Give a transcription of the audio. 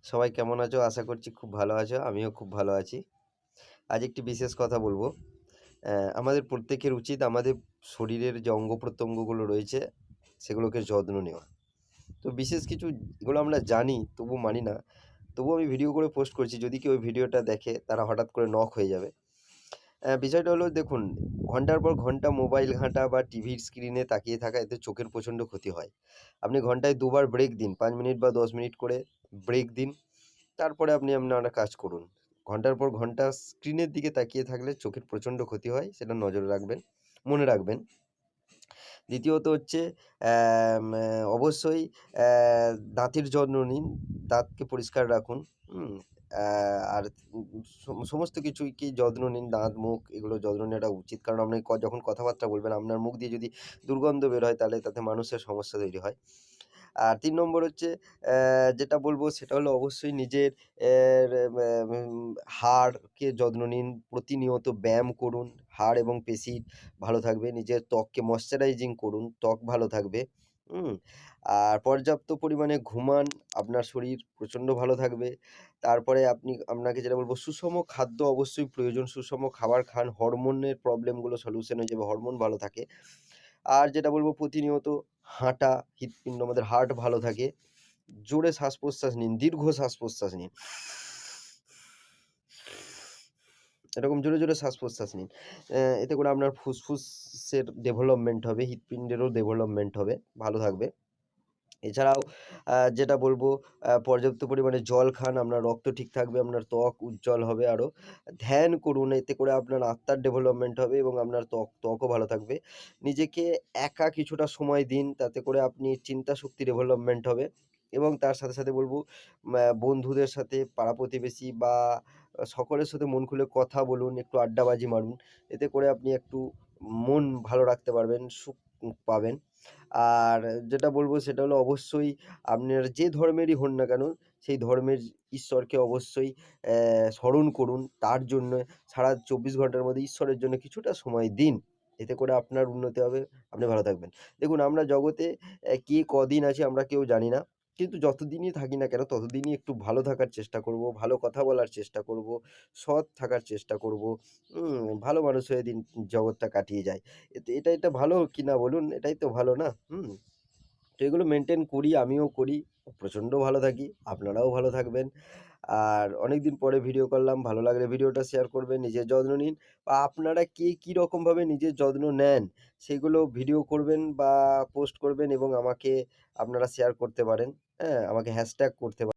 সবাই কেমন আছো? আশা করছি খুব ভালো আছো। আমিও খুব ভালো আছি। আজ একটি বিশেষ কথা বলবো। আমাদের প্রত্যেকের উচিত আমাদের শরীরের যে অঙ্গ-প্রত্যঙ্গগুলো রয়েছে, সেগুলোকে যত্ন নেওয়া। তো বিশেষ কিছু এগুলো আমরা জানি, তবুও মানি না। তবুও আমি ভিডিও করে পোস্ট করছি। যদি কেউ ওই ভিডিওটা দেখে, তারা হঠাৎ করে নক হয়ে যাবে। বিষয়টা হলো দেখুন, ঘন্টার পর ঘন্টা মোবাইল ঘাঁটা বা টিভির স্ক্রিনে তাকিয়ে থাকা এতে চোখের প্রচণ্ড ক্ষতি হয়। আপনি ঘন্টায় ২ বার ব্রেক দিন। ৫ মিনিট বা ১০ মিনিট করে ব্রেক দিন। তারপরে আপনি আপনার কাজ করুন। ঘন্টার পর ঘন্টা স্ক্রিনের দিকে তাকিয়ে থাকলে চোখের প্রচণ্ড ক্ষতি হয়, সেটা নজরে রাখবেন, মনে রাখবেন। দ্বিতীয়ত হচ্ছে অ্যাম অ্যা অবশ্যই দাঁতের যত্ন নিন, দাঁতকে পরিষ্কার রাখুন। হুম? অ্যা আর সমস্ত কিছুই কি যত্ন নিন, দাঁত, মুখ এগুলো যত্ন নেওয়াটা উচিত। কারণ আপনি যখন কথাবার্তা বলবেন, আপনার মুখ দিয়ে যদি দুর্গন্ধ বের হয়, তাহলে তাতে মানুষের সমস্যা তৈরি হয়। আর ৩ নম্বর হচ্ছে যেটা বলব সেটা হলো অবশ্যই নিজের এর হাড়কে যত্ন নিন। প্রতিনিয়ত ব্যায়াম করুন। হাড় এবং পেশি ভালো থাকবে। নিজের ত্বককে ময়েশ্চারাইজিং করুন। ত্বক ভালো থাকবে। হুম? আর পর্যাপ্ত পরিমাণে ঘুমান। আপনার শরীর প্রচণ্ড ভালো থাকবে। তারপরে আপনাকে যেটা বলব সুষম খাদ্য অবশ্যই প্রয়োজন। সুষম খাবার খান। হরমোনের প্রবলেমগুলো সলিউশন হয়ে যাবে। হরমোন ভালো থাকে। আর যেটা বলব প্রতিনিয়ত হাঁটা, হৃৎপিণ্ড আমাদের হার্ট ভালো থাকে। জোরে শ্বাস-প্রশ্বাস নিন, দীর্ঘ শ্বাস-প্রশ্বাস নিন। এরকম জোরে, জোরে শ্বাস-প্রশ্বাস নিন। এতে করে আপনার ফুসফুসের ডেভেলপমেন্ট হবে, হৃৎপিণ্ডেরও ডেভেলপমেন্ট হবে, ভালো থাকবে। এছাড়াও যেটা বলব পর্যাপ্ত পরিমাণে জল খান, আপনার রক্ত ঠিক থাকবে, আপনার ত্বক উজ্জ্বল হবে আরো। ধ্যান করুন, এতে করে আপনার আত্মার ডেভেলপমেন্ট হবে এবং আপনার ত্বকও ভালো থাকবে। নিজেকে একা কিছুটা সময় দিন, তাতে করে আপনি চিন্তা শক্তি ডেভেলপমেন্ট হবে এবং তার সাথে, সাথে বলব বন্ধুদের সাথে, পাড়া-প্রতিবেশী বা সকলের সাথে মন খুলে কথা বলুন, একটু আড্ডাবাজি মারুন। এতে করে আপনি একটু মন ভালো রাখতে পারবেন, সুখ পাবেন। আর যেটা বলব সেটা হলো অবশ্যই আপনার যে ধর্মেরই হন না কেন, সেই ধর্মের ঈশ্বরকে অবশ্যই স্মরণ করুন। তার জন্য সারা ২৪ ঘন্টার মধ্যে ঈশ্বরের জন্য কিছুটা সময় দিন। এতে করে আপনার উন্নতি হবে, আপনি ভালো থাকবেন। দেখুন আমরা জগতে কে কদিন আছি আমরা কেউ জানি না। কিন্তু যতদিনই থাকি না কেন ততদিনই একটু ভালো থাকার চেষ্টা করব, ভালো কথা বলার চেষ্টা করব, সৎ থাকার চেষ্টা করব। ভালো মানুষ হয়ে জগৎটা কাটিয়ে যাই। এটা ভালো কি না বলুন? এটাই তো ভালো না? তো এগুলো মেইনটেইন করি, আমিও করি। প্রচণ্ড ভালো থাকি। আপনারাও ভালো থাকবেন। আর অনেকদিন পরে ভিডিও করলাম। ভালো লাগলে ভিডিওটা শেয়ার করবেন। নিজের যত্ন নিন। বা আপনারা কে কিরকমভাবে নিজের যত্ন নেন, সেগুলো ভিডিও করবেন বা পোস্ট করবেন এবং আমাকে আপনারা শেয়ার করতে পারেন। হ্যাঁ? আমাকে হ্যাশট্যাগ করতে পারেন।